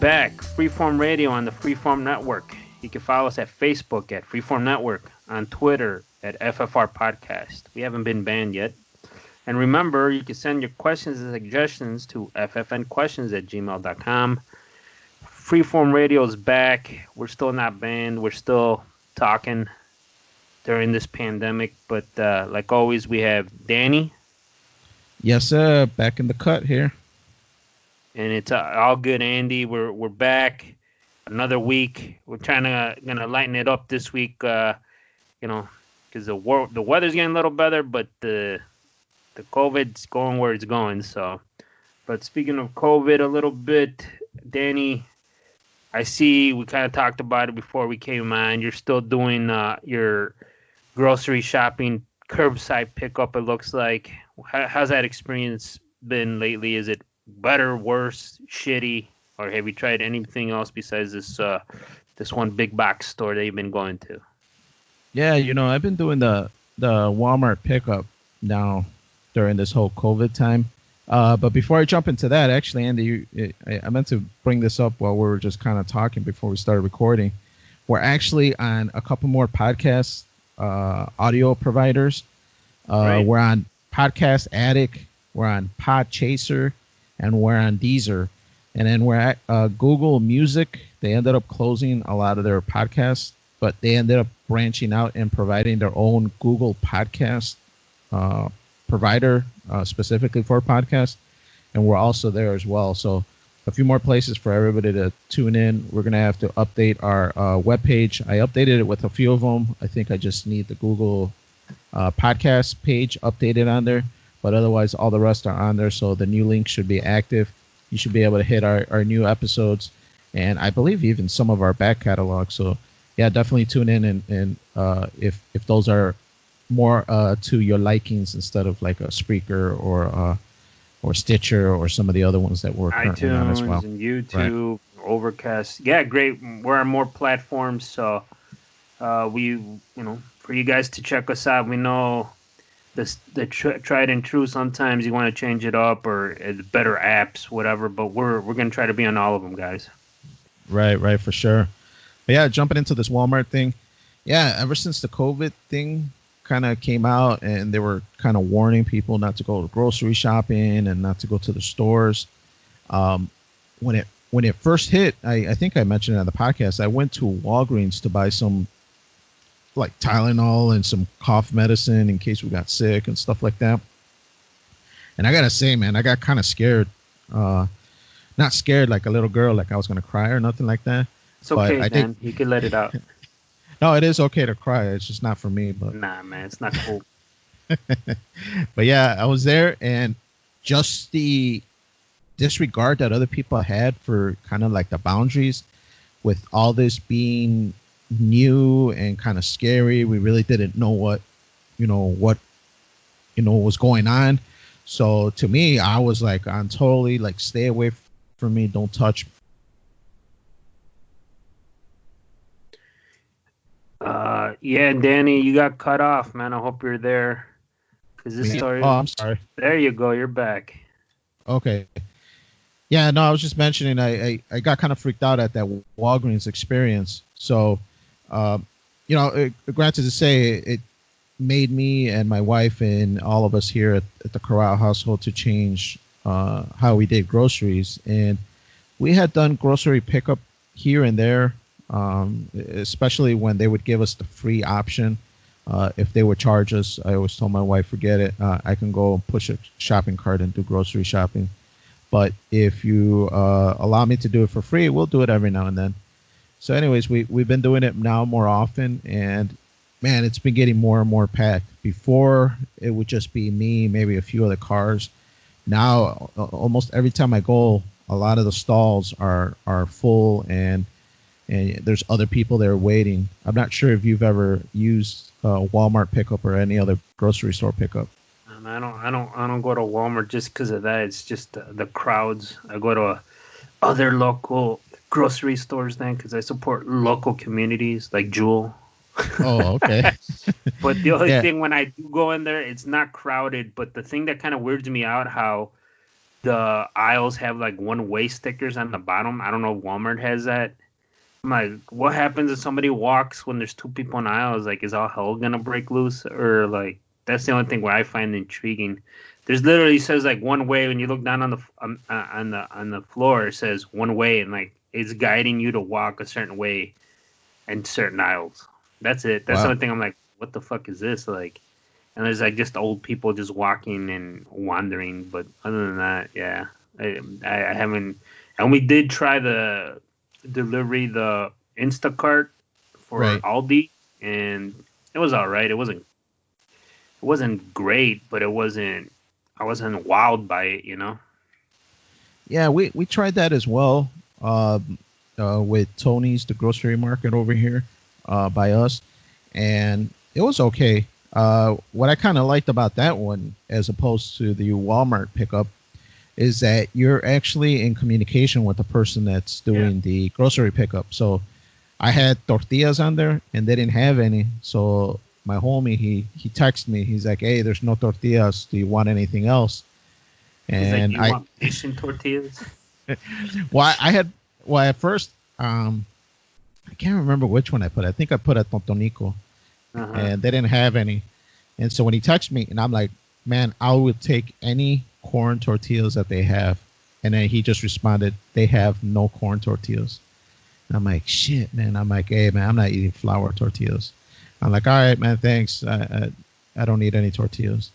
back. Freeform Radio on the Freeform Network. You can follow us at Facebook at Freeform Network, on Twitter at FFR Podcast. We haven't been banned yet. And remember, you can send your questions and suggestions to ffnquestions@gmail.com. Freeform Radio is back. We're still not banned. We're still talking during this pandemic. But like always, we have Danny. Yes, sir. Back in the cut here. And it's all good, Andy. We're back. Another week. We're gonna lighten it up this week. Because the weather's getting a little better, but the COVID's going where it's going. So, but speaking of COVID, a little bit, Danny, I see we kind of talked about it before we came on. You're still doing your grocery shopping curbside pickup. It looks like. How's that experience been lately? Is it better, worse, shitty, or have you tried anything else besides this one big box store that you've been going to? Yeah, I've been doing the Walmart pickup now during this whole COVID time. But before I jump into that, actually, Andy, I meant to bring this up while we were just kind of talking before we started recording. We're actually on a couple more podcast audio providers. Right. We're on Podcast Addict, we're on Podchaser, and we're on Deezer. And then we're at Google Music. They ended up closing a lot of their podcasts, but they ended up branching out and providing their own Google Podcast provider specifically for podcasts. And we're also there as well. So a few more places for everybody to tune in. We're going to have to update our webpage. I updated it with a few of them. I think I just need the Google podcast page updated on there. But otherwise, all the rest are on there. So the new link should be active. You should be able to hit our new episodes. And I believe even some of our back catalog. So, yeah, definitely tune in. And if those are more to your likings instead of like a Spreaker or Stitcher or some of the other ones that we're currently on as well. iTunes and YouTube, right. Overcast. Yeah, great. We're on more platforms. So for you guys to check us out, we know the tried and true. Sometimes you want to change it up or better apps, whatever. But we're gonna try to be on all of them, guys. Right, for sure. But yeah, jumping into this Walmart thing. Yeah, ever since the COVID thing kind of came out and they were kind of warning people not to go to grocery shopping and not to go to the stores. When it first hit, I think I mentioned it on the podcast. I went to Walgreens to buy some like Tylenol and some cough medicine in case we got sick and stuff like that. And I gotta say, man, I got kind of scared. Not scared like a little girl, like I was gonna cry or nothing like that. It's okay, man. You can let it out. No, it is okay to cry. It's just not for me. But nah, man, it's not cool. But yeah, I was there, and just the disregard that other people had for kind of like the boundaries, with all this being new and kind of scary. We really didn't know what was going on. So to me, I was like, I'm totally like, stay away from me. Don't touch. Yeah, Danny, you got cut off, man. I hope you're there. Cause this story. Oh, I'm sorry. There you go. You're back. Okay. Yeah, no, I was just mentioning I got kind of freaked out at that Walgreens experience. So, granted to say, it made me and my wife and all of us here at the Corral household to change how we did groceries. And we had done grocery pickup here and there, especially when they would give us the free option. If they would charge us, I always told my wife, forget it. I can go push a shopping cart and do grocery shopping. But if you allow me to do it for free, we'll do it every now and then. So anyways, we've been doing it now more often, and man, it's been getting more and more packed. Before, it would just be me, maybe a few other cars. Now, almost every time I go, a lot of the stalls are full, and there's other people there waiting. I'm not sure if you've ever used Walmart pickup or any other grocery store pickup. I don't go to Walmart just because of that. It's just the crowds. I go to other local grocery stores then because I support local communities like Jewel. Oh, okay. But the only thing when I do go in there, it's not crowded. But the thing that kind of weirds me out, how the aisles have like one way stickers on the bottom. I don't know if Walmart has that. I'm like, what happens if somebody walks when there's two people in the aisles? Like, is all hell gonna break loose? Or like, that's the only thing where I find intriguing. There's literally says like one way when you look down on the on the floor. It says one way, and like it's guiding you to walk a certain way in certain aisles. That's it. That's the Wow. only thing I'm like, what the fuck is this? Like, and there's like just old people just walking and wandering. But other than that, yeah, I haven't. And we did try the delivery, the Instacart for Right. Aldi, and it was all right. It wasn't great, but it wasn't. I wasn't wowed by it, you know. Yeah, we tried that as well with Tony's, the grocery market over here by us, and it was okay. What I kind of liked about that one, as opposed to the Walmart pickup, is that you're actually in communication with the person that's Yeah. doing the grocery pickup. So I had tortillas on there, and they didn't have any. So my homie, he texted me. He's like, "Hey, there's no tortillas. Do you want anything else?" He's like, And "You want mission tortillas?" well, I had, well, at first, I can't remember which one I put. I think I put a Tontonico, Uh huh. and they didn't have any. And so when he texted me, and I'm like, man, I would take any corn tortillas that they have. And then he just responded, they have no corn tortillas. And I'm like, shit, man. I'm like, hey, man, I'm not eating flour tortillas. I'm like, all right, man, thanks. I don't need any tortillas.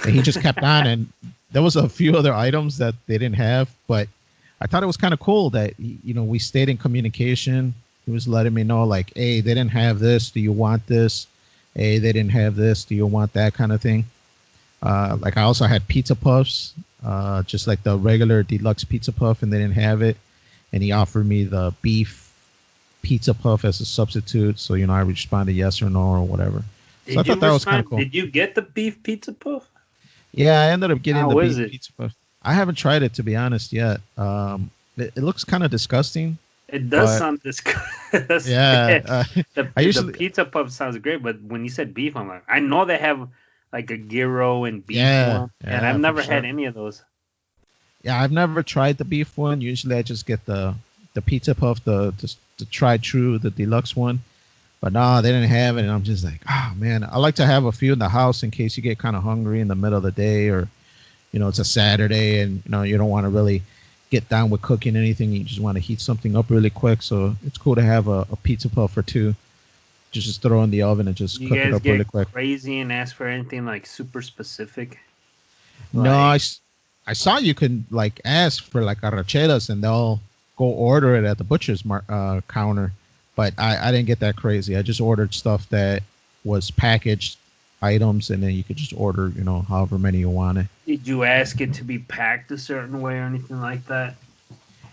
And he just kept on. And there was a few other items that they didn't have, but I thought it was kind of cool that, we stayed in communication. He was letting me know, like, hey, they didn't have this. Do you want this? Hey, they didn't have this. Do you want that kind of thing? Like I also had pizza puffs, just like the regular deluxe pizza puff, and they didn't have it. And he offered me the beef pizza puff as a substitute. So, I responded yes or no or whatever. So I Did you thought that was kind of respond? cool. Did you get the beef pizza puff? Yeah, I ended up getting the How is beef it? pizza puff. I haven't tried it, to be honest, yet. It looks kind of disgusting, It does but sound disgusting. yeah, I The usually, pizza puff sounds great, but when you said beef, I'm like, I know they have like a gyro and beef yeah, one, and I've yeah, for never had sure. any of those. Yeah, I've never tried the beef one. Usually, I just get the pizza puff, the tried true, the deluxe one. But no, they didn't have it, and I'm just like, oh man, I like to have a few in the house in case you get kind of hungry in the middle of the day, or it's a Saturday, and you don't want to really get down with cooking anything. You just want to heat something up really quick. So it's cool to have a pizza puff or two. Just throw in the oven and just You cook it guys up really get quick. crazy and ask for anything like super specific, No, like I saw you can like ask for like arracheras and they'll go order it at the butcher's counter, but I didn't get that crazy. I just ordered stuff that was packaged items, and then you could just order, however many you wanted. did you ask it to be packed a certain way or anything like that?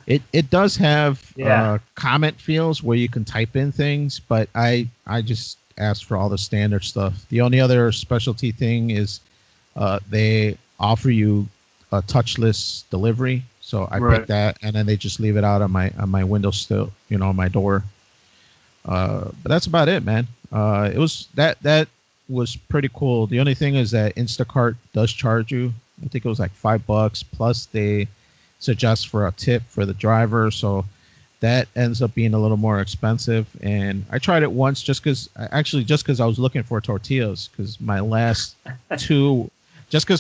It does have Yeah, comment fields where you can type in things, but I just asked for all the standard stuff. The only other specialty thing is they offer you a touchless delivery, so I picked right. that, and then they just leave it out on my windowsill, on my door. But that's about it, man. It was that was pretty cool. The only thing is that Instacart does charge you. I think it was like $5 plus they suggest for a tip for the driver, so that ends up being a little more expensive. And I tried it once just because I was looking for tortillas, because two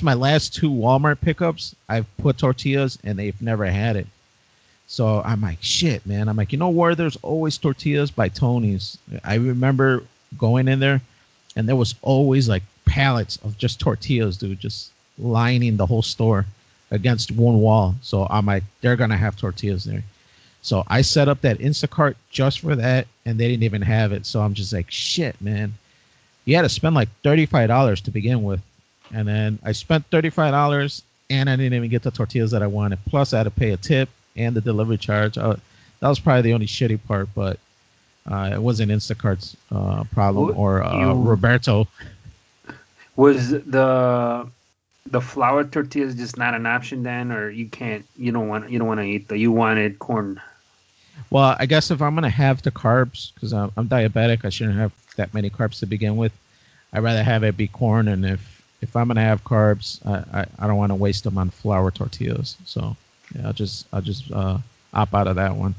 my last two Walmart pickups I've put tortillas and they've never had it. So I'm like, shit, man. I'm like, where there's always tortillas by Tony's. I remember going in there, and there was always like pallets of just tortillas, dude, just lining the whole store against one wall. So I'm like, they're gonna have tortillas there. So I set up that Instacart just for that, and they didn't even have it. So I'm just like, shit, man. You had to spend like $35 to begin with, and then I spent $35, and I didn't even get the tortillas that I wanted. Plus, I had to pay a tip and the delivery charge. That was probably the only shitty part, but it wasn't Instacart's problem What or you Roberto. was the flour tortillas just not an option then, or you can't? You don't want to eat the. You wanted corn. Well, I guess if I'm gonna have the carbs, because I'm diabetic, I shouldn't have that many carbs to begin with. I'd rather have it be corn, and if I'm gonna have carbs, I don't want to waste them on flour tortillas. So yeah, I'll just opt out of that one.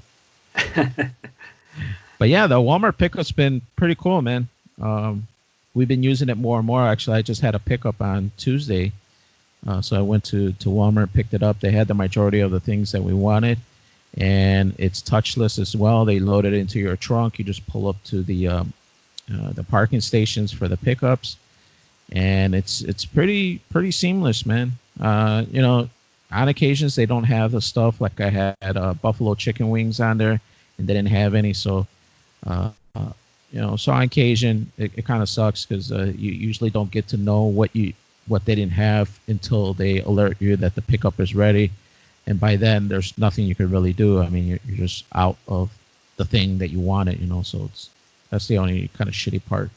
But yeah, the Walmart pickup's been pretty cool, man. Um, we've been using it more and more. Actually, I just had a pickup on Tuesday. So I went to Walmart, picked it up. They had the majority of the things that we wanted, and it's touchless as well. They load it into your trunk. You just pull up to the parking stations for the pickups, and it's pretty seamless, man. On occasions they don't have the stuff like I had buffalo chicken wings on there, and they didn't have any. So, uh, uh, so on occasion it kind of sucks because you usually don't get to know what they didn't have until they alert you that the pickup is ready, and by then there's nothing you can really do. I mean, you're just out of the thing that you wanted, So that's the only kind of shitty part.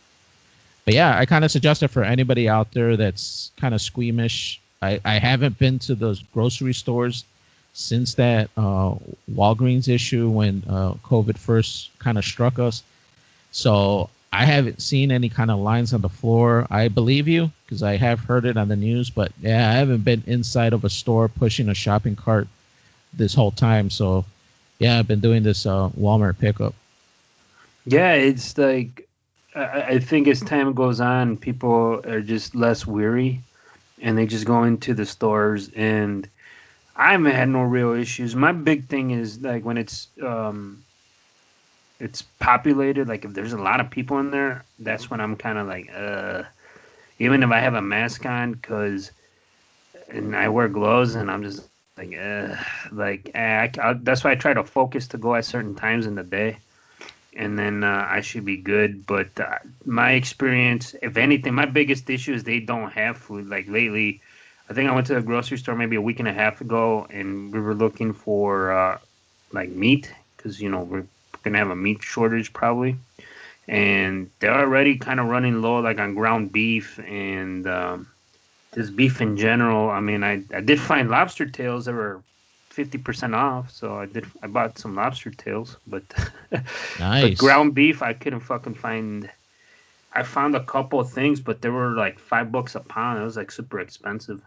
But yeah, I kind of suggest it for anybody out there that's kind of squeamish. I haven't been to those grocery stores since that Walgreens issue when COVID first kind of struck us. So I haven't seen any kind of lines on the floor. I believe you because I have heard it on the news. But yeah, I haven't been inside of a store pushing a shopping cart this whole time. So yeah, I've been doing this Walmart pickup. Yeah, it's like I think as time goes on, people are just less weary, and they just go into the stores. And I haven't had no real issues. My big thing is like when it's populated. Like if there's a lot of people in there, that's when I'm kind of like, even if I have a mask on, and I wear gloves, and I'm just like, that's why I try to focus to go at certain times in the day, and then I should be good. But my experience, if anything, my biggest issue is they don't have food. Like lately, I think I went to the grocery store maybe a week and a half ago, and we were looking for like meat because we're gonna have a meat shortage probably, and they're already kind of running low like on ground beef and just beef in general. I mean, I did find lobster tails that were 50% off, so I bought some lobster tails, but but Nice. ground beef I couldn't fucking find. I found a couple of things, but they were like $5 a pound. It was like super expensive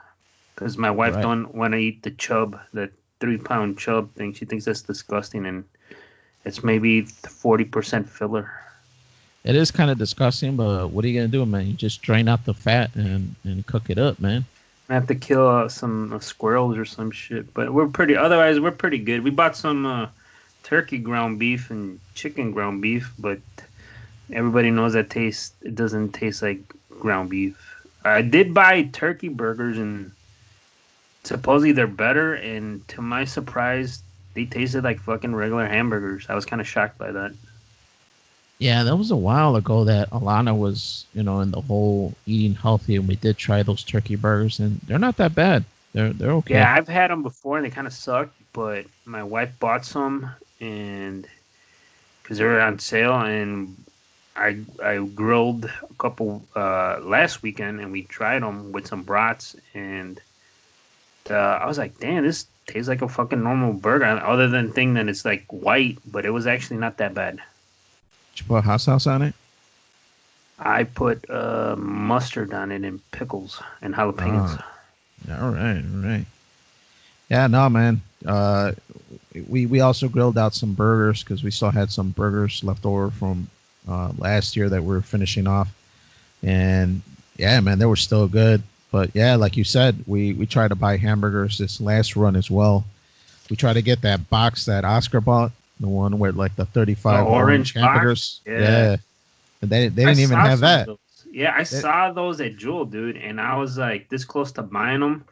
because my wife Right. don't want to eat the chub, that 3 pound chub thing. She thinks that's disgusting, and it's maybe 40% filler. It is kind of disgusting, but what are you gonna do, man? You just drain out the fat and cook it up, man. I have to kill some squirrels or some shit, but otherwise we're pretty good. We bought some turkey ground beef and chicken ground beef, but everybody knows it doesn't taste like ground beef. I did buy turkey burgers, and supposedly they're better, and to my surprise, they tasted like fucking regular hamburgers. I was kind of shocked by that. Yeah, that was a while ago that Alana was, in the whole eating healthy, and we did try those turkey burgers, and they're not that bad. They're okay. Yeah, I've had them before, and they kind of sucked, but my wife bought some, and because they were on sale, and I grilled a couple last weekend, and we tried them with some brats, and I was like, damn, this tastes like a fucking normal burger. Other than thing that it's like white, but it was actually not that bad. Did you put hot sauce on it? I put mustard on it and pickles and jalapenos. Ah, yeah, all right, all right. Yeah, no, man. We also grilled out some burgers because we still had some burgers left over from last year that we are finishing off, and yeah, man, they were still good. But yeah, like you said, we tried to buy hamburgers this last run as well. We tried to get that box that Oscar bought, the one with like the 35 orange hamburgers. Box? Yeah, and they didn't even have that. Yeah, I saw those at Jewel, dude, and I was like this close to buying them.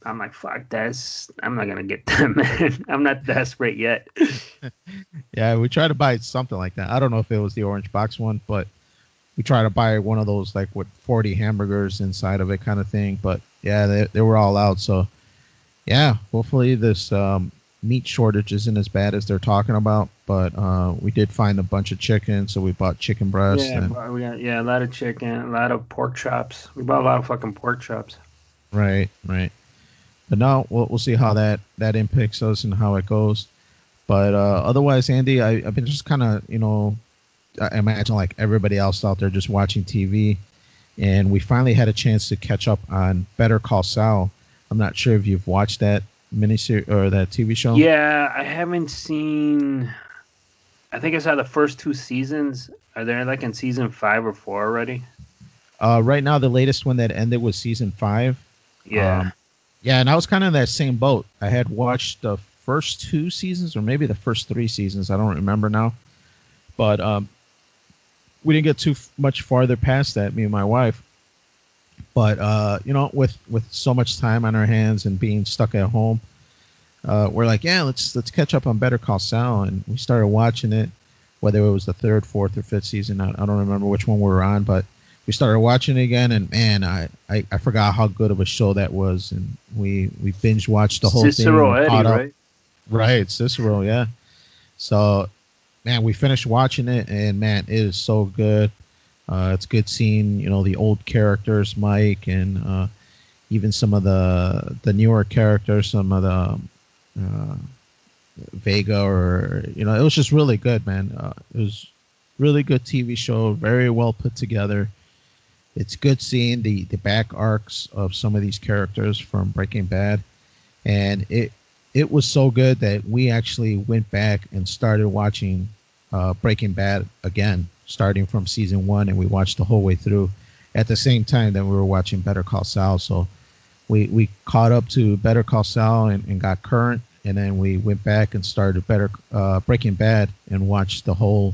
I'm like, fuck this. I'm not gonna get them, man. I'm not desperate yet. Yeah, we tried to buy something like that. I don't know if it was the orange box one, but we tried to buy one of those like with 40 hamburgers inside of it kind of thing. But yeah, they were all out. So yeah, hopefully this meat shortage isn't as bad as they're talking about. But we did find a bunch of chicken, so we bought chicken breast. Yeah, we got a lot of chicken, a lot of pork chops. We bought a lot of fucking pork chops. Right, right. But no, we'll see how that impacts us and how it goes. But otherwise, Andy, I've been just kind of, I imagine like everybody else out there just watching TV. and we finally had a chance to catch up on Better Call Saul. I'm not sure if you've watched that miniseries or that TV show. Yeah, I haven't seen. I think I saw the first two seasons. Are they like in season 5 or 4 already? Right now, the latest one that ended was season 5. Yeah. Um, yeah, and I was kind of in that same boat. I had watched the first 2 seasons, or maybe the first 3 seasons. I don't remember now, but we didn't get too much farther past that. Me and my wife, but with so much time on our hands and being stuck at home, we're like, yeah, let's catch up on Better Call Saul, and we started watching it. Whether it was the third, fourth, or fifth season, I don't remember which one we were on, but we started watching it again, and man, I forgot how good of a show that was, and we binge watched the whole thing Cicero and Eddie, caught up. right? Right, Cicero, yeah. So, man, we finished watching it, and man, it is so good. It's good seeing the old characters, Mike, and even some of the newer characters, some of the uh, Vega, or it was just really good, man. It was really good TV show, very well put together. It's good seeing the back arcs of some of these characters from Breaking Bad, and it was so good that we actually went back and started watching Breaking Bad again, starting from season 1, and we watched the whole way through at the same time that we were watching Better Call Saul. So we caught up to Better Call Saul and got current, and then we went back and started Breaking Bad and watched the whole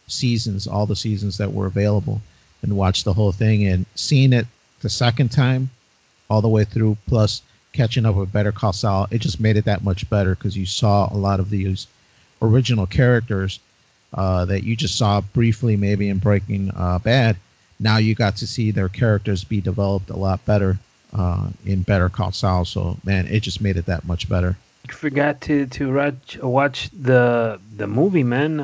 seasons, all the seasons that were available, and watched the whole thing. And seeing it the second time, all the way through, plus catching up with Better Call Saul, it just made it that much better because you saw a lot of these original characters that you just saw briefly maybe in Breaking Bad. Now you got to see their characters be developed a lot better in Better Call Saul. So man, it just made it that much better. I forgot to watch the movie, man.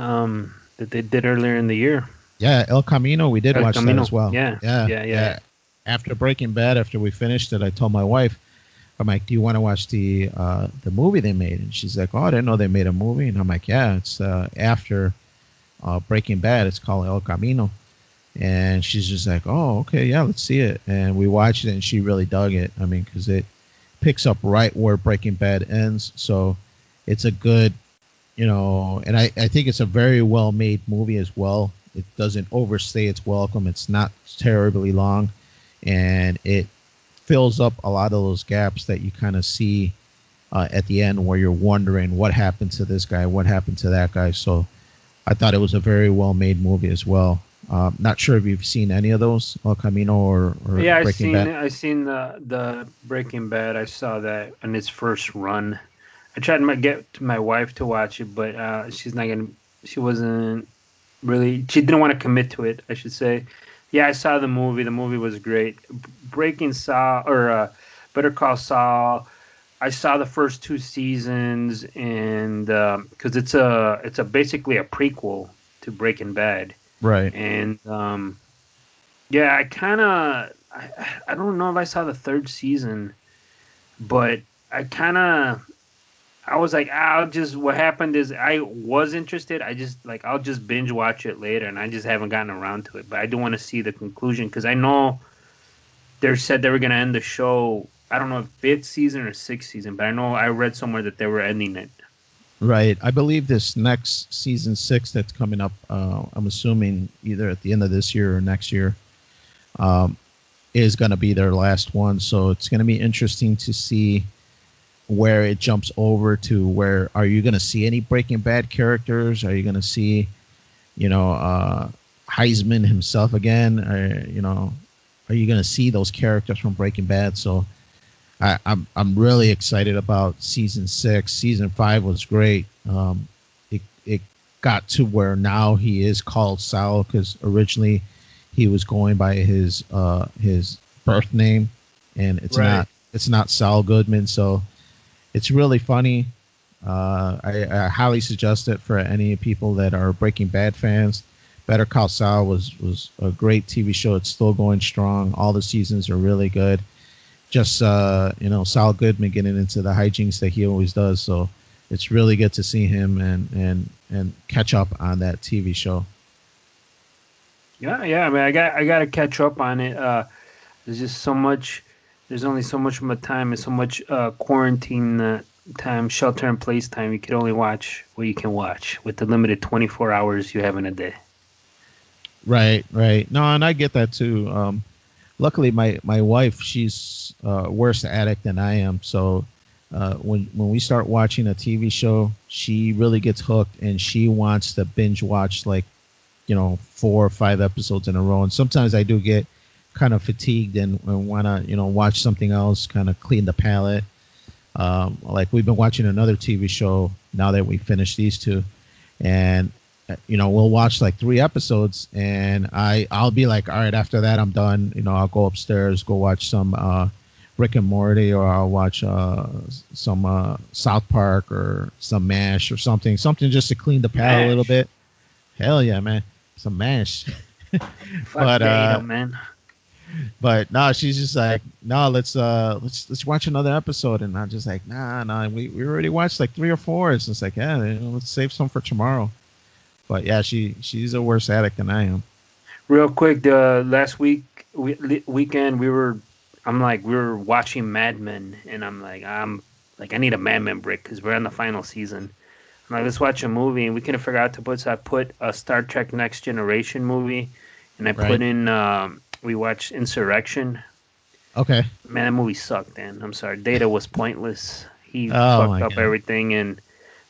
That they did earlier in the year. Yeah, El Camino, we did El watch that Camino. as well. Yeah, Yeah, yeah, yeah, yeah. yeah. After Breaking Bad, after we finished it, I told my wife, I'm like, "Do you want to watch the movie they made?" And she's like, "Oh, I didn't know they made a movie." And I'm like, "Yeah, it's after Breaking Bad. It's called El Camino." And she's just like, "Oh, okay, yeah, let's see it." And we watched it, and she really dug it. I mean, because it picks up right where Breaking Bad ends. So it's a good, and I think it's a very well made movie as well. It doesn't overstay its welcome. It's not terribly long, and it fills up a lot of those gaps that you kind of see at the end where you're wondering what happened to this guy, what happened to that guy. So I thought it was a very well made movie as well. Not sure if you've seen any of those, El Camino or Yeah, Breaking Bad. I seen the Breaking Bad. I saw that in its first run. I tried to get my wife to watch it, but she's not gonna. She wasn't really. She didn't want to commit to it, I should say. Yeah, I saw the movie. The movie was great. Breaking Saul or Better Call Saul. I saw the first two seasons, and because it's a basically a prequel to Breaking Bad, Right. and yeah, I don't know if I saw the third season, but I was like, I'll just. What happened is I was interested. I just like I'll just binge watch it later, and I just haven't gotten around to it. But I do want to see the conclusion because I know they said they were gonna end the show. I don't know if fifth season or sixth season, but I know I read somewhere that they were ending it. Right. I believe this next season 6 that's coming up, I'm assuming either at the end of this year or next year, is going to be their last one. So it's going to be interesting to see where it jumps over to. Where are you going to see any Breaking Bad characters? Are you going to see, Heisman himself again? Are you going to see those characters from Breaking Bad? So I'm really excited about season 6. Season 5 was great. It got to where now he is called Saul because originally he was going by his birth name, and Right. it's not Saul Goodman. So it's really funny. I highly suggest it for any people that are Breaking Bad fans. Better Call Saul was a great TV show. It's still going strong. All the seasons are really good. Just Saul Goodman getting into the hijinks that he always does. So it's really good to see him and catch up on that TV show. Yeah. I mean, I got to catch up on it. There's just so much. There's only so much of my time and so much quarantine time, shelter in place time. You can only watch what you can watch with the limited 24 hours you have in a day. Right, right. No, and I get that too. Luckily, my wife, she's worse addict than I am. So when we start watching a TV show, she really gets hooked, and she wants to binge watch like 4 or 5 episodes in a row. And sometimes I do get kind of fatigued and want to watch something else, kind of clean the palate. Like we've been watching another TV show now that we finished these two, and we'll watch like 3 episodes, and I'll be like, all right, after that I'm done. I'll go upstairs, go watch some Rick and Morty, or I'll watch some South Park or some MASH or something just to clean the palate a little Mash. bit. Hell yeah, man, some MASH. Fuck but data, man. but no, she's just like, no, let's watch another episode, and I'm just like, nah, we already watched like 3 or 4. It's just like, yeah, let's save some for tomorrow. But yeah, she's a worse addict than I am. Real quick, the last weekend we were watching Mad Men, and I'm like I need a Mad Men break because we're on the final season. I'm like, let's watch a movie, and we couldn't figure out to put. So I put a Star Trek Next Generation movie, and I put Right? in. We watched Insurrection. Okay. Man, that movie sucked. Dan, I'm sorry. Data was pointless. He Oh fucked my up god. everything, and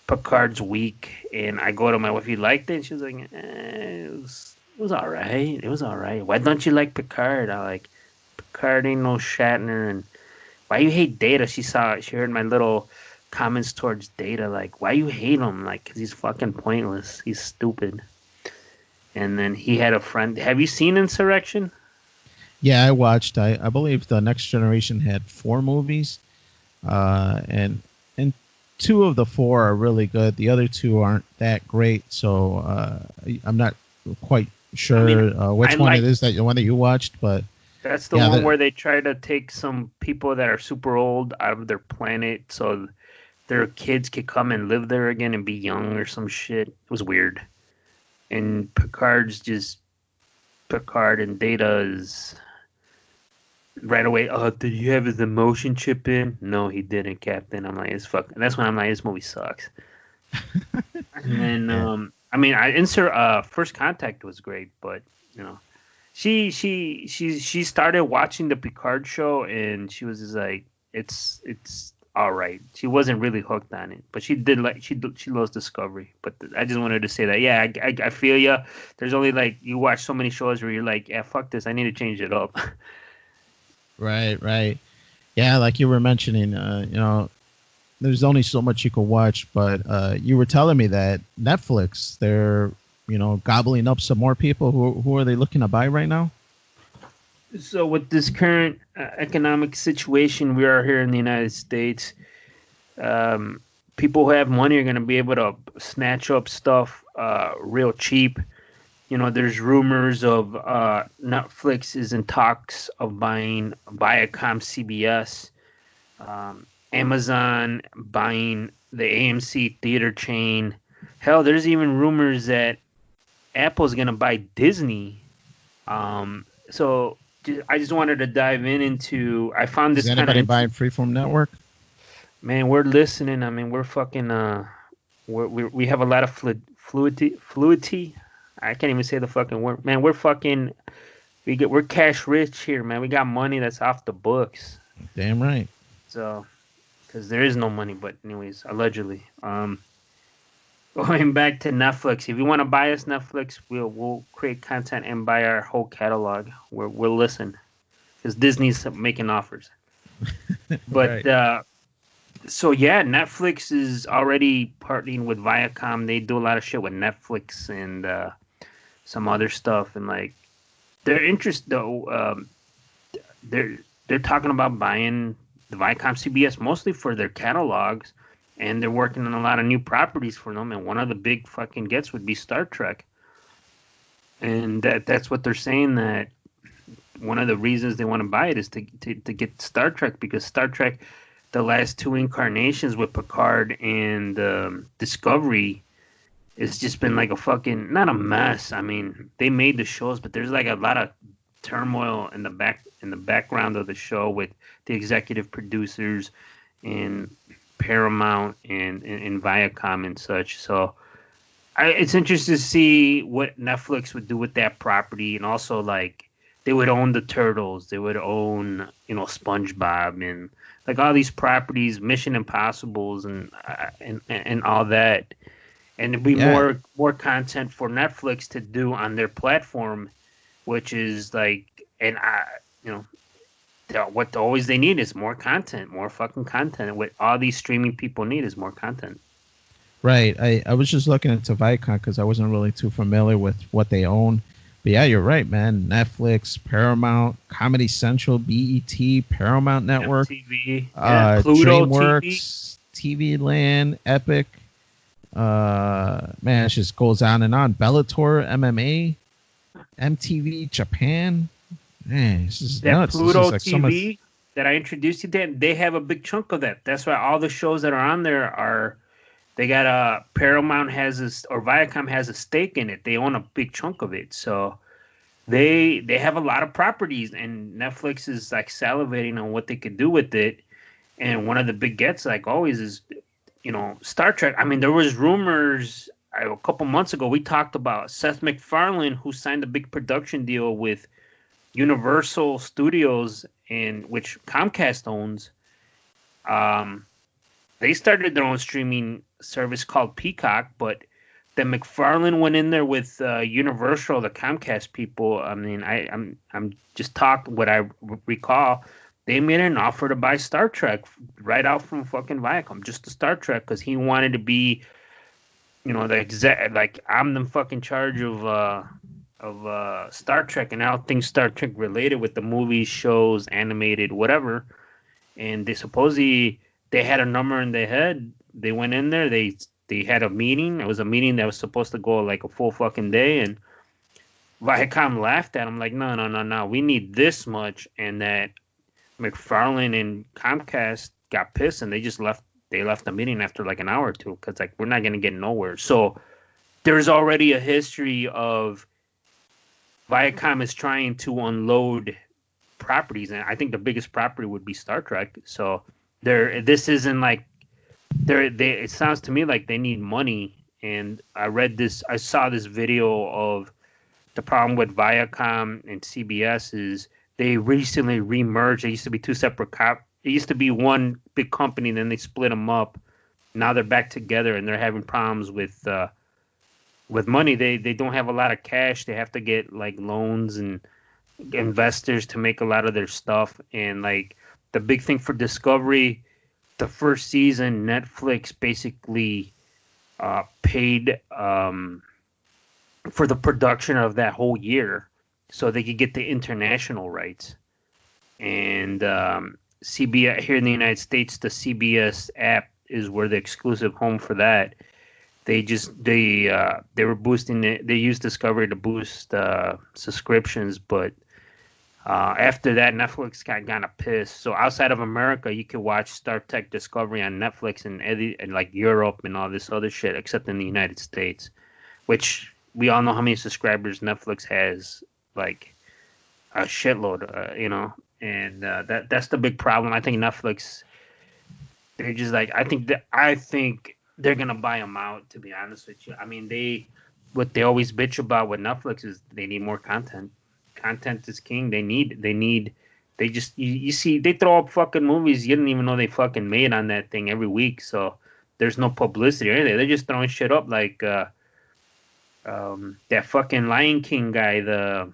Picard's weak. And I go to my wife, you liked it? And she was like, it was all right. It was all right. Why don't you like Picard? I like Picard ain't no Shatner. And why you hate Data? She heard my little comments towards Data. Like, why you hate him? Like, because he's fucking pointless. He's stupid. And then he had a friend. Have you seen Insurrection? Yeah, I watched. I believe the Next Generation had 4 movies, and 2 of the 4 are really good. The other 2 aren't that great. So I'm not quite I mean, sure I which one it like is, that the one that you watched. But that's the yeah, one the where they try to take some people that are super old out of their planet so their kids could come and live there again and be young or some shit. It was weird. And Picard's just Picard, and Data is right away. Oh, did you have his emotion chip in? No, he didn't, Captain. I'm like, it's fuck. And that's when I'm like, this movie sucks. And then, yeah. I mean, I insert First Contact was great, but you know, she started watching the Picard show, and she was just like, it's all right. She wasn't really hooked on it, but she loves Discovery. But I just wanted to say that, yeah, I feel you. There's only like you watch so many shows where you're like, yeah, fuck this, I need to change it up. Right, right. Yeah, like you were mentioning, there's only so much you can watch, but you were telling me that Netflix, they're, gobbling up some more people. Who are they looking to buy right now? So with this current economic situation we are here in the United States, um, people who have money are going to be able to snatch up stuff real cheap. There's rumors of Netflix is in talks of buying Viacom CBS, Amazon buying the AMC theater chain. Hell, there's even rumors that Apple's going to buy Disney. So I just wanted to dive into. I found Is this kind of anybody buying Freeform Network? man. We're listening. I mean, we're fucking. We have a lot of fluidity. I can't even say the fucking word, man. We're cash rich here, man. We got money that's off the books. Damn right. So, because there is no money, but anyways, allegedly. Going back to Netflix, if you want to buy us Netflix, we'll create content and buy our whole catalog. We'll listen because Disney's making offers. But Right. so yeah, Netflix is already partnering with Viacom. They do a lot of shit with Netflix and some other stuff, and like their interest though, they're they're talking about buying the Viacom CBS mostly for their catalogs, and they're working on a lot of new properties for them. And one of the big fucking gets would be Star Trek, and that's what they're saying, that one of the reasons they want to buy it is to get Star Trek, because Star Trek, the last 2 incarnations with Picard and Discovery, it's just been like a fucking not a mess. I mean, they made the shows, but there's like a lot of turmoil in the background of the show with the executive producers and Paramount and Viacom and such. So it's interesting to see what Netflix would do with that property, and also like they would own the Turtles, they would own SpongeBob and like all these properties, Mission Impossible's and all that, and it'd be Yeah, more content for Netflix to do on their platform, which is like and I you know what always they need is more content, more fucking content. What all these streaming people need is more content. right. I was just looking into Viacom because I wasn't really too familiar with what they own. But yeah, you're right, man. Netflix, Paramount, Comedy Central, BET, Paramount Network, MTV, yeah, Pluto TV. DreamWorks, TV Land, Epic. Man, it just goes on and on. Bellator, MMA, MTV, Japan. Man, this is That nuts. This Pluto is like so much. TV that I introduced you to, they have a big chunk of that. That's why all the shows that are on there are they got a Paramount has or Viacom has a stake in it. They own a big chunk of it. So they have a lot of properties, and Netflix is like salivating on what they could do with it. And one of the big gets, like always, is Star Trek. I mean, there was rumors a couple months ago. We talked about Seth MacFarlane, who signed a big production deal with Universal Studios, in which Comcast owns. Um, they started their own streaming service called Peacock, but then McFarlane went in there with Universal, the Comcast people. I mean, I'm just talking what I recall. They made an offer to buy Star Trek right out from fucking Viacom, just the Star Trek, because he wanted to be, the exact like I'm the fucking charge of Star Trek and all things Star Trek related with the movies, shows, animated, whatever. And they supposedly they had a number in their head. They went in there. They had a meeting. It was a meeting that was supposed to go like a full fucking day, and Viacom laughed at him like, no, no, no, no. We need this much, and that McFarlane and Comcast got pissed, and they just left. They left the meeting after like an hour or two because like we're not gonna get nowhere. So there's already a history of Viacom is trying to unload properties, and I think the biggest property would be Star Trek. So this isn't like they. It sounds to me like they need money. And I saw this video of the problem with Viacom and CBS is they recently remerged. They used to be two separate it used to be one big company, then they split them up. Now they're back together, and they're having problems with money. They don't have a lot of cash. They have to get like loans and investors to make a lot of their stuff. And like the big thing for Discovery, the first season, Netflix basically paid for the production of that whole year so they could get the international rights. And CBS here in the United States, the CBS app is where the exclusive home for that. They were boosting it. They used Discovery to boost subscriptions, but after that, Netflix got kind of pissed. So outside of America, you could watch Star Trek Discovery on Netflix and like Europe and all this other shit, except in the United States, which we all know how many subscribers Netflix has, like a shitload, and that's the big problem. I think Netflix, they're just like I think they're gonna buy them out. To be honest with you, I mean what they always bitch about with Netflix is they need more content. Content is king. They just you see they throw up fucking movies you didn't even know they fucking made on that thing every week. So there's no publicity or anything. They're just throwing shit up like that fucking Lion King guy, the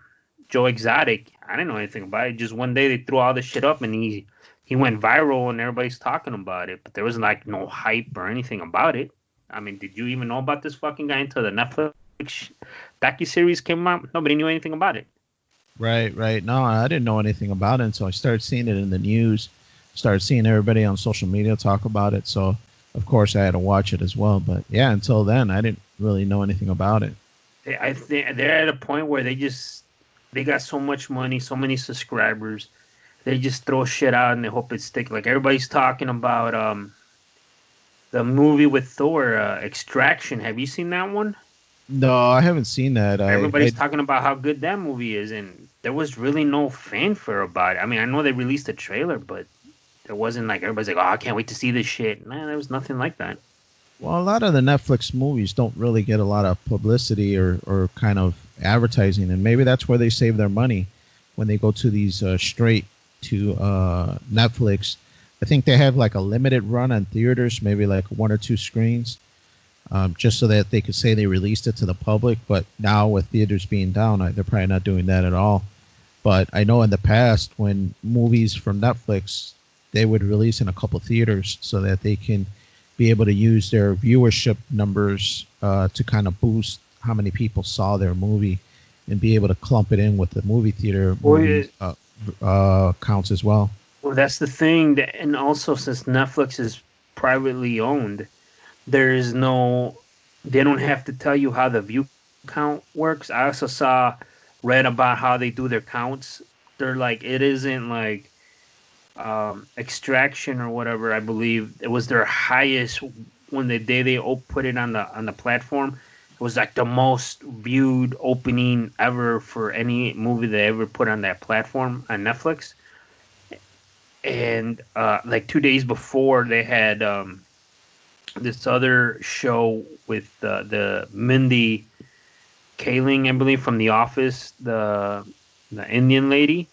Joe Exotic. I didn't know anything about it. Just one day they threw all this shit up and he went viral and everybody's talking about it. But there was like no hype or anything about it. I mean, did you even know about this fucking guy until the Netflix docuseries came out? Nobody knew anything about it. Right, right. No, I didn't know anything about it, so I started seeing it in the news, started seeing everybody on social media talk about it. So, of course, I had to watch it as well. But yeah, until then, I didn't really know anything about it. I think they're at a point where they got so much money, so many subscribers, they just throw shit out and they hope it sticks. Like everybody's talking about the movie with Thor, Extraction. Have you seen that one? No, I haven't seen that. Everybody's talking about how good that movie is, and there was really no fanfare about it. I mean, I know they released a trailer, but there wasn't like everybody's like, "Oh, I can't wait to see this shit." Man, there was nothing like that. Well, a lot of the Netflix movies don't really get a lot of publicity or kind of advertising, and maybe that's where they save their money when they go to these straight to Netflix. I think they have like a limited run on theaters, maybe like one or two screens, just so that they could say they released it to the public. But now with theaters being down, they're probably not doing that at all. But I know in the past when movies from Netflix, they would release in a couple theaters so that they can be able to use their viewership numbers to kind of boost how many people saw their movie and be able to clump it in with the movie theater movie counts as well. Well, that's the thing, that, and also since Netflix is privately owned, there is no, they don't have to tell you how the view count works. I also read about how they do their counts. They're like, it isn't like Extraction or whatever. I believe it was their highest when the day they put it on the platform. It was like the most viewed opening ever for any movie they ever put on that platform on Netflix. And like 2 days before, they had this other show with the Mindy Kaling, I believe, from The Office, the Indian lady,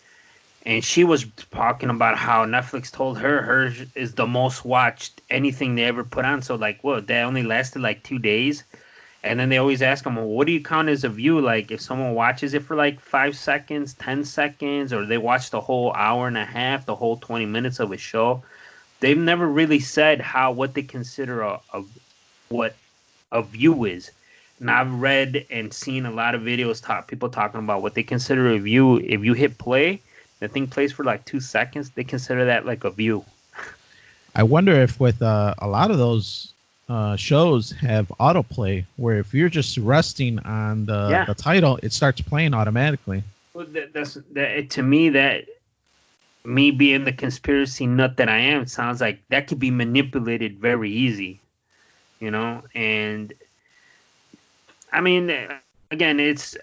and she was talking about how Netflix told her hers is the most watched anything they ever put on. So like, well, that only lasted like 2 days. And then they always ask them, well, what do you count as a view? Like if someone watches it for like 5 seconds, 10 seconds, or they watch the whole hour and a half, the whole 20 minutes of a show, they've never really said what they consider what a view is. And I've read and seen a lot of videos people talking about what they consider a view. If you hit play, the thing plays for like 2 seconds, they consider that like a view. I wonder if with a lot of those shows have autoplay, where if you're just resting on the title, it starts playing automatically. Well, to me, that me being the conspiracy nut that I am, sounds like that could be manipulated very easy, and I mean, again, it's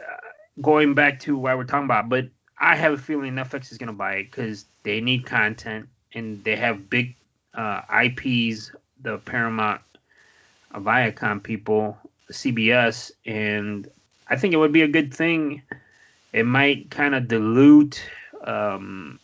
going back to what we're talking about, but I have a feeling Netflix is going to buy it because they need content and they have big IPs, the Paramount, Viacom people, CBS, and I think it would be a good thing. It might kind of dilute some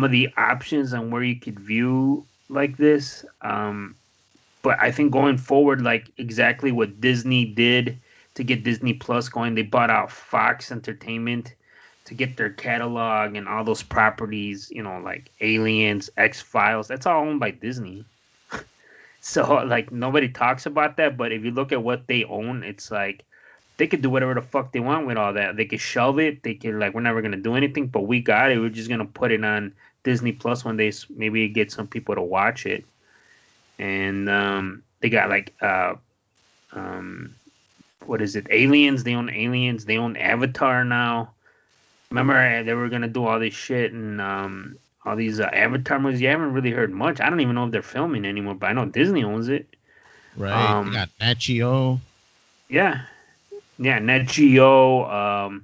of the options on where you could view like this. But I think going forward, like exactly what Disney did to get Disney Plus going, they bought out Fox Entertainment to get their catalog and all those properties, like Aliens, X-Files. That's all owned by Disney. So, like, nobody talks about that, but if you look at what they own, it's like they could do whatever the fuck they want with all that. They could shelve it. They could, like, we're never going to do anything, but we got it. We're just going to put it on Disney Plus when they maybe get some people to watch it. And they got, like, what is it? Aliens. They own Aliens. They own Avatar now. Remember, they were going to do all this shit and all these Avatar movies. You haven't really heard much. I don't even know if they're filming anymore, but I know Disney owns it. Right. You got Nat Geo. Yeah. Yeah, Nat Geo.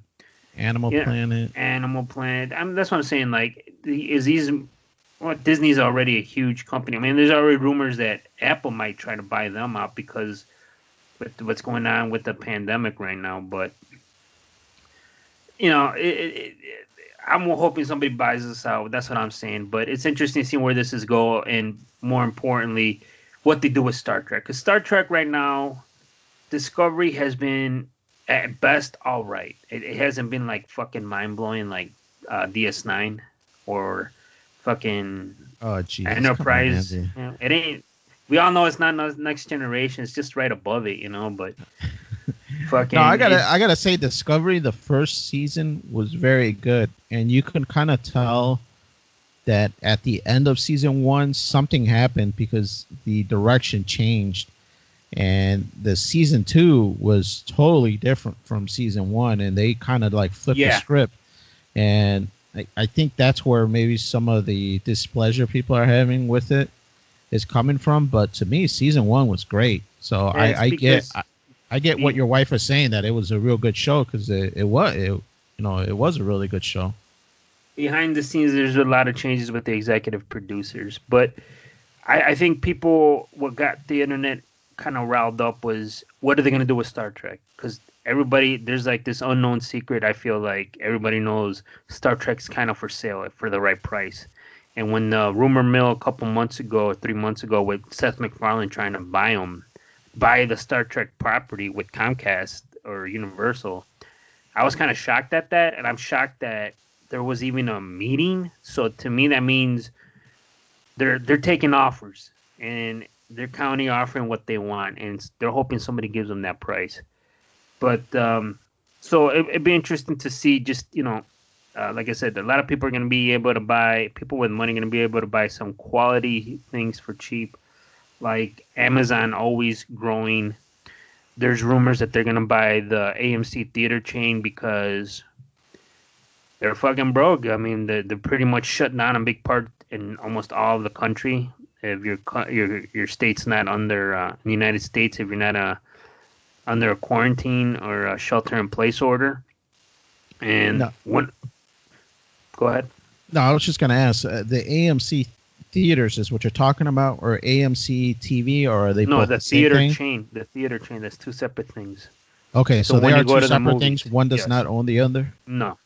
Animal Planet. Animal Planet. I mean, that's what I'm saying. Like, Disney's already a huge company. I mean, there's already rumors that Apple might try to buy them out because with what's going on with the pandemic right now. But, I'm hoping somebody buys this out. That's what I'm saying. But it's interesting seeing where this is going, and more importantly, what they do with Star Trek. Because Star Trek right now, Discovery has been at best all right. It hasn't been like fucking mind blowing like DS9 or fucking Enterprise. It ain't. We all know it's not Next Generation. It's just right above it, But fucking. No, I gotta say, Discovery, the first season was very good, and you can kind of tell that at the end of season 1 something happened because the direction changed, and the season 2 was totally different from season 1, and they kind of like flipped the script, and I think that's where maybe some of the displeasure people are having with it is coming from. But to me, season one was great. So It's because I get what the your wife was saying, that it was a real good show, because it was a really good show. behind the scenes, there's a lot of changes with the executive producers, but I think people what got the internet kind of riled up was what are they going to do with Star Trek? Because everybody there's like this unknown secret. I feel like everybody knows Star Trek's kind of for sale for the right price. And when the rumor mill a couple months ago, or 3 months ago, with Seth MacFarlane trying to buy the Star Trek property with Comcast or Universal, I was kind of shocked at that, and I'm shocked that there was even a meeting. So to me, that means they're taking offers and they're county offering what they want, and they're hoping somebody gives them that price. But so it'd be interesting to see. Just like I said, a lot of people are going to be able to buy. People with money are going to be able to buy some quality things for cheap. Like Amazon always growing. There's rumors that they're going to buy the AMC theater chain because they're fucking broke. I mean, they're pretty much shut down a big part in almost all of the country. If your state's not under the United States, if you're not under a quarantine or a shelter in place order, and No, one, go ahead. no, I was just going to ask, the AMC theaters is what you're talking about, or AMC TV, or are they No, both the same thing? The theater chain. That's two separate things. Okay, So so they when are you go two to the separate movies, things. One does yes, not own the other. no,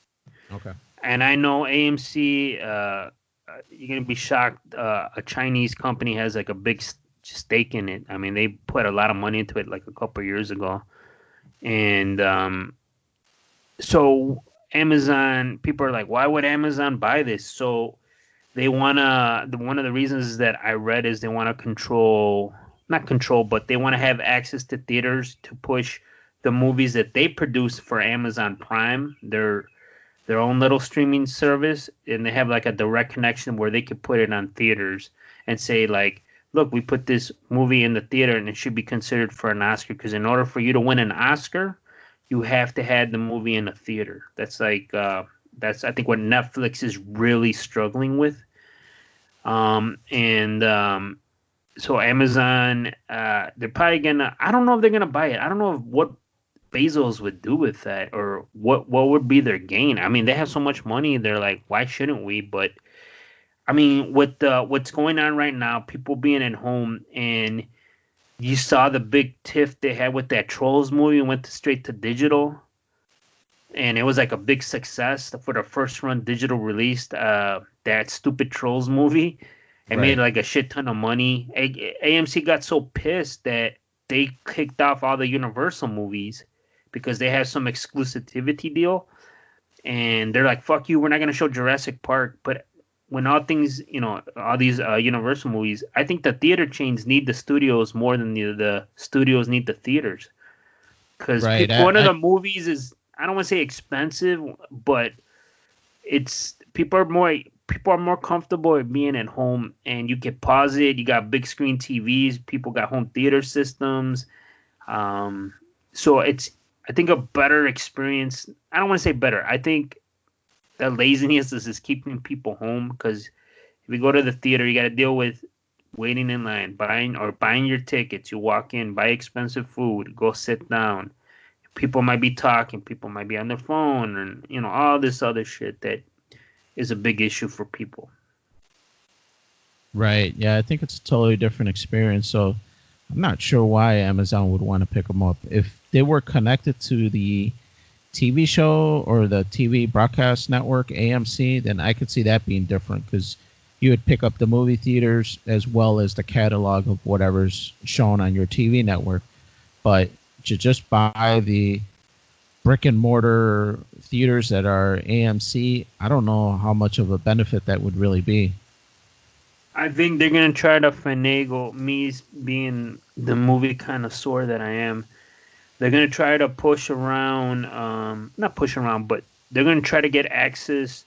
Okay. and I know AMC. You're gonna be shocked. A Chinese company has like a big stake in it. I mean, they put a lot of money into it like a couple of years ago, and so Amazon people are like, why would Amazon buy this? So they wanna. One of the reasons that I read is they want to not control, but they want to have access to theaters to push the movies that they produce for Amazon Prime. Their own little streaming service, and they have like a direct connection where they could put it on theaters and say like, look, we put this movie in the theater and it should be considered for an Oscar, because in order for you to win an Oscar, you have to have the movie in a theater. That's like that's I think what Netflix is really struggling with. And So Amazon, they're probably gonna. I don't know if they're gonna buy it. I don't know what Bezos would do with that, or what would be their gain. I mean, they have so much money. They're like, why shouldn't we? But I mean, with what's going on right now, people being at home, and you saw the big tiff they had with that Trolls movie and went straight to digital, and it was like a big success for the first run digital release. That stupid Trolls movie, it made Right. like a shit ton of money. AMC got so pissed that they kicked off all the Universal movies because they have some exclusivity deal, and they're like, "Fuck you, we're not gonna show Jurassic Park." But when all things, all these Universal movies, I think the theater chains need the studios more than the studios need the theaters, because Right. one of the movies is, I don't want to say expensive, but it's people are more comfortable at being at home, and you can pause it. You got big screen TVs. People got home theater systems. Um, so it's, I think, a better experience. I don't want to say better. I think the laziness is keeping people home, because if you go to the theater, you got to deal with waiting in line, buying your tickets. You walk in, buy expensive food, go sit down. People might be talking, people might be on their phone, and all this other shit that is a big issue for people. Right. Yeah, I think it's a totally different experience. So I'm not sure why Amazon would want to pick them up. If they were connected to the TV show or the TV broadcast network, AMC, then I could see that being different, because you would pick up the movie theaters as well as the catalog of whatever's shown on your TV network. But to just buy the brick and mortar theaters that are AMC, I don't know how much of a benefit that would really be. I think they're gonna try to finagle me, being the movie connoisseur that I am. They're gonna try to push around, not push around, but they're gonna try to get access,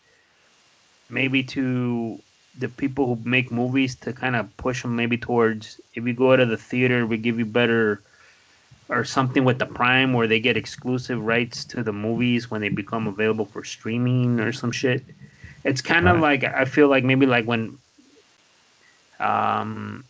maybe to the people who make movies, to kind of push them maybe towards, if you go to the theater, we give you better, or something with the Prime where they get exclusive rights to the movies when they become available for streaming or some shit. It's kind of Right. like, I feel like maybe like when um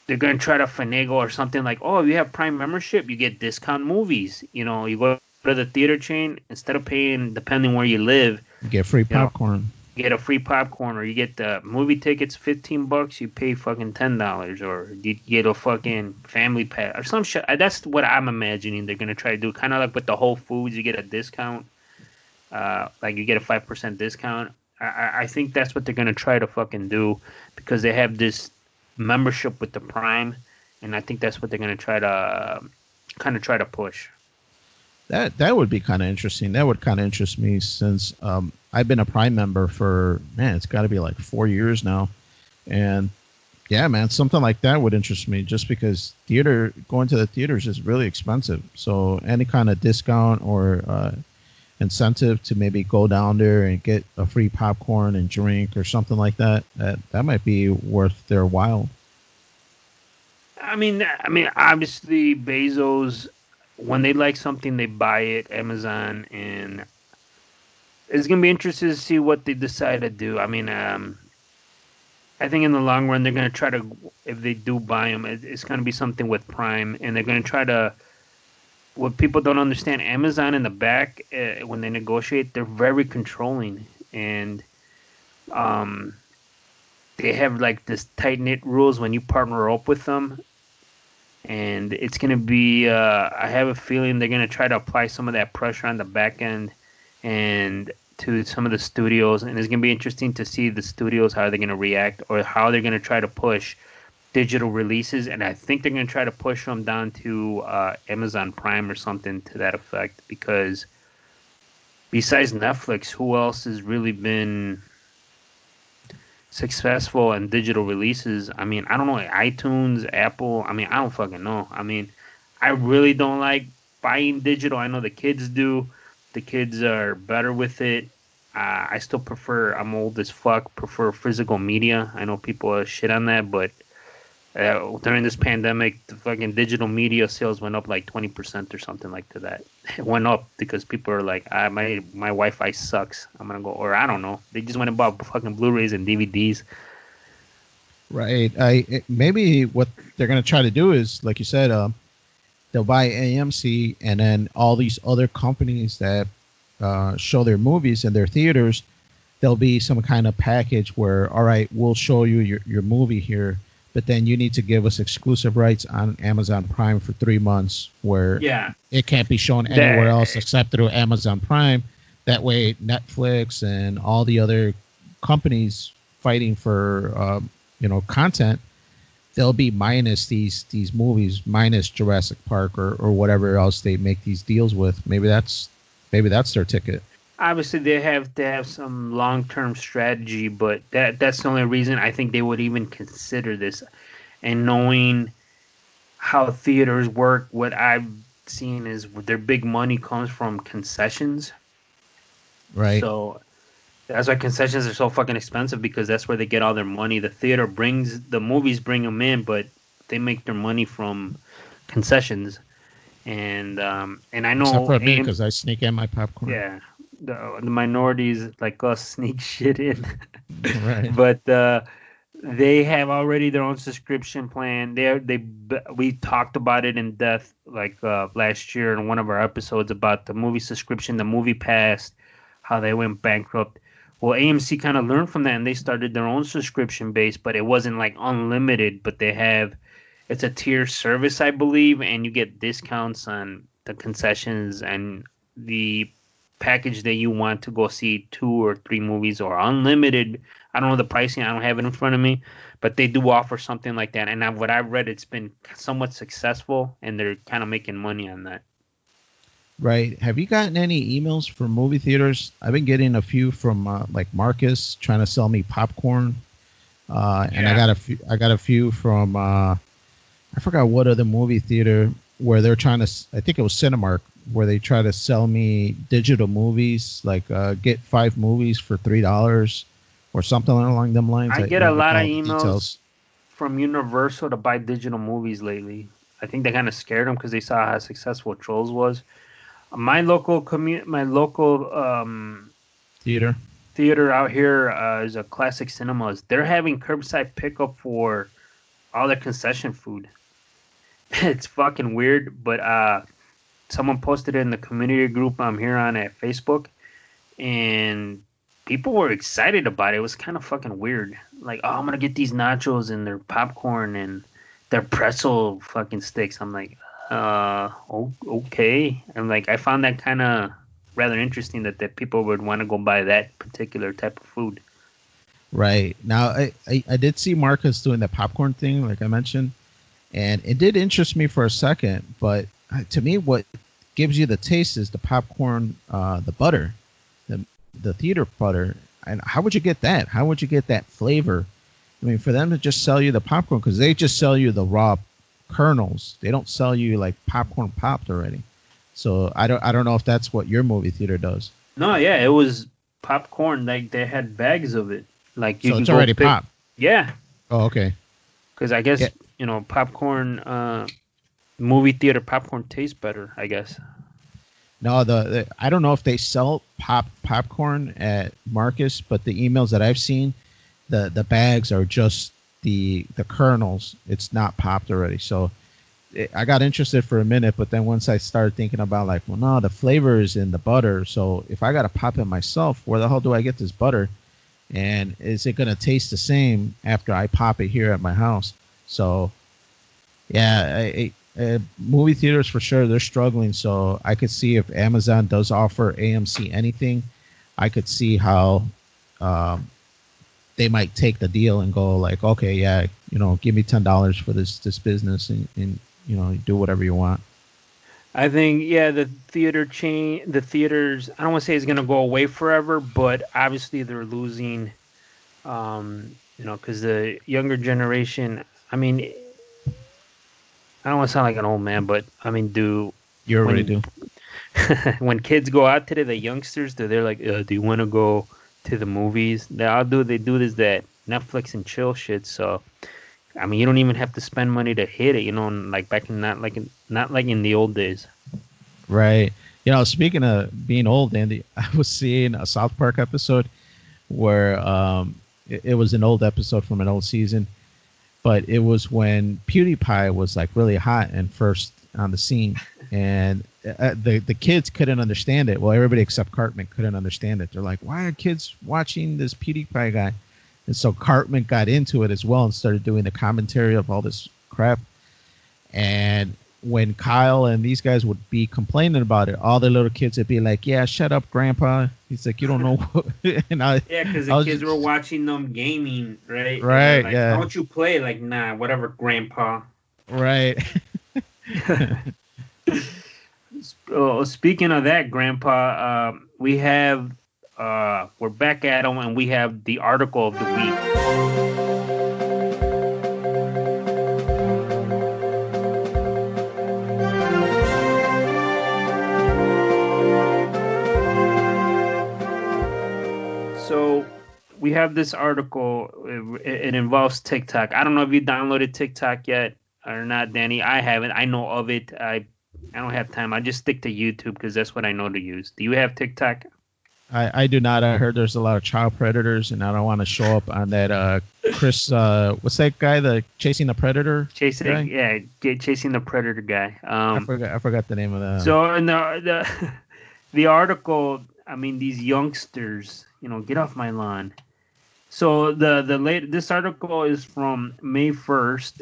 they're gonna try to finagle or something like, oh, you have Prime membership, you get discount movies. You go to the theater chain instead of paying, depending where you live, You get free you know, popcorn. you get a free popcorn, or you get the movie tickets $15, you pay fucking $10, or you get a fucking family pack or some shit. That's what I'm imagining they're gonna try to do. Kind of like with the Whole Foods, you get a discount, like you get a 5% discount. I think that's what they're gonna try to fucking do because they have this membership with the Prime, and I think that's what they're gonna try to kind of try to push. That would be kind of interesting. That would kind of interest me since I've been a Prime member for man, it's got to be like 4 years now, and yeah, man, something like that would interest me just because going to the theaters is really expensive. So any kind of discount or incentive to maybe go down there and get a free popcorn and drink or something like that, that might be worth their while. Obviously, Bezos, when they like something, they buy it. Amazon, and it's gonna be interesting to see what they decide to do. I think in the long run, they're gonna try to, if they do buy them, it's gonna be something with Prime, and they're gonna try to. What people don't understand, Amazon in the back, when they negotiate, they're very controlling, and um, they have like this tight knit rules when you partner up with them, and it's gonna be. I have a feeling they're gonna try to apply some of that pressure on the back end and to some of the studios, and it's gonna be interesting to see the studios how they're gonna react or how they're gonna try to push digital releases, and I think they're gonna try to push them down to Amazon Prime or something to that effect. Because besides Netflix, who else has really been successful in digital releases? I don't know, like iTunes, Apple. I don't fucking know. I really don't like buying digital. I know the kids do. The kids are better with it. I still prefer. I'm old as fuck. Prefer physical media. I know people shit on that, but during this pandemic, the fucking digital media sales went up like 20% or something like to that. It went up because people are like, my Wi-Fi sucks. I'm gonna go, or I don't know. They just went and bought fucking Blu-rays and DVDs. Right. Maybe what they're going to try to do is, like you said, they'll buy AMC, and then all these other companies that show their movies in their theaters, there'll be some kind of package where, all right, we'll show you your movie here, but then you need to give us exclusive rights on Amazon Prime for 3 months, where Yeah, it can't be shown anywhere else except through Amazon Prime. That way, Netflix and all the other companies fighting for content, they'll be minus these movies, minus Jurassic Park or whatever else they make these deals with. Maybe that's their ticket. obviously they have to have some long-term strategy, but that's the only reason I think they would even consider this. And knowing how theaters work, what I've seen is their big money comes from concessions. Right. So that's why concessions are so fucking expensive, because that's where they get all their money. The theater brings the movies, bring them in, but they make their money from concessions. And I Except know for me, AMC, because I sneak in my popcorn. yeah, the minorities like us sneak shit in, Right. but they have already their own subscription plan. We talked about it in depth like last year in one of our episodes about the movie subscription, the movie pass, how they went bankrupt. Well, AMC kind of learned from that, and they started their own subscription base, but it wasn't like unlimited. But it's a tier service, I believe, and you get discounts on the concessions and the package that you want to go see 2 or 3 movies or unlimited. I don't know the pricing. I don't have it in front of me, but they do offer something like that. And what I've read, it's been somewhat successful, and they're kind of making money on that. Right. Have you gotten any emails from movie theaters? I've been getting a few from like Marcus trying to sell me popcorn, and I Yeah. got a few. I got a few from I forgot what other movie theater where they're trying to. I think it was Cinemark where they try to sell me digital movies, like get 5 movies for $3 or something along them lines. I I get a don't lot of recall the emails details. from Universal to buy digital movies lately. I think they kind of scared them because they saw how successful Trolls was. My local Theater. theater out here is a Classic Cinemas. They're having curbside pickup for all their concession food. It's fucking weird, but someone posted it in the community group I'm here on at Facebook, and people were excited about it. It was kind of fucking weird. Like, oh, I'm gonna get these nachos and their popcorn and their pretzel fucking sticks. I'm like, okay. And like, I found that kind of rather interesting that people would want to go buy that particular type of food. Right. Now, I did see Marcus doing the popcorn thing, like I mentioned, and it did interest me for a second. But to me, what gives you the taste is the popcorn, the butter, the theater butter. And how would you get that? How would you get that flavor? I mean, for them to just sell you the popcorn, because they just sell you the raw kernels. They don't sell you like popcorn popped already. So I don't know if that's what your movie theater does. No, yeah, it was popcorn. Like they had bags of it. Like you So can it's go already pick. popped. Yeah, Oh, okay. because I guess Yeah. popcorn. Movie theater popcorn tastes better. I guess. No, the I don't know if they sell popcorn at Marcus, but the emails that I've seen, the bags are just the kernels. It's not popped already. So I got interested for a minute, but then once I started thinking about like, well, no, the flavor is in the butter. So if I got to pop it myself, where the hell do I get this butter? And is it going to taste the same after I pop it here at my house? So yeah, movie theaters for sure, they're struggling. So I could see if Amazon does offer AMC anything, I could see how they might take the deal and go like, okay, yeah, give me $10 for this business, and do whatever you want. I think, yeah, the theaters, I don't want to say it's going to go away forever, but obviously they're losing, because the younger generation, I mean, I don't want to sound like an old man, but I mean, You already do. when kids go out today, the youngsters, they're like, do you want to go to the movies? They do that Netflix and chill shit. So, I mean, you don't even have to spend money to hit it, like back in not like in the old days. Right. Speaking of being old, Andy, I was seeing a South Park episode where it was an old episode from an old season, but it was when PewDiePie was like really hot and first on the scene, and the kids couldn't understand it. Well, everybody except Cartman couldn't understand it. They're like, "Why are kids watching this PewDiePie guy?" And so Cartman got into it as well and started doing the commentary of all this crap. And when Kyle and these guys would be complaining about it, all the little kids would be like, "Yeah, shut up, Grandpa." He's like, "You don't know what." Yeah, because the kids were watching them gaming, right? Right, like, yeah. Don't you play? Like, nah, whatever, Grandpa. Right. Speaking of that, Grandpa, we have we're back at them, and we have the article of the week. So we have this article. It involves TikTok. I don't know if you downloaded TikTok yet or not, Danny. I haven't. I know of it. I don't have time. I just stick to YouTube because that's what I know to use. Do you have TikTok? I do not. I heard there's a lot of child predators, and I don't want to show up on that Chris. What's that guy? The Chasing the Predator. Chasing the Predator guy. I forgot the name of that. So in the article, I mean, these youngsters, get off my lawn. So this article is from May 1st,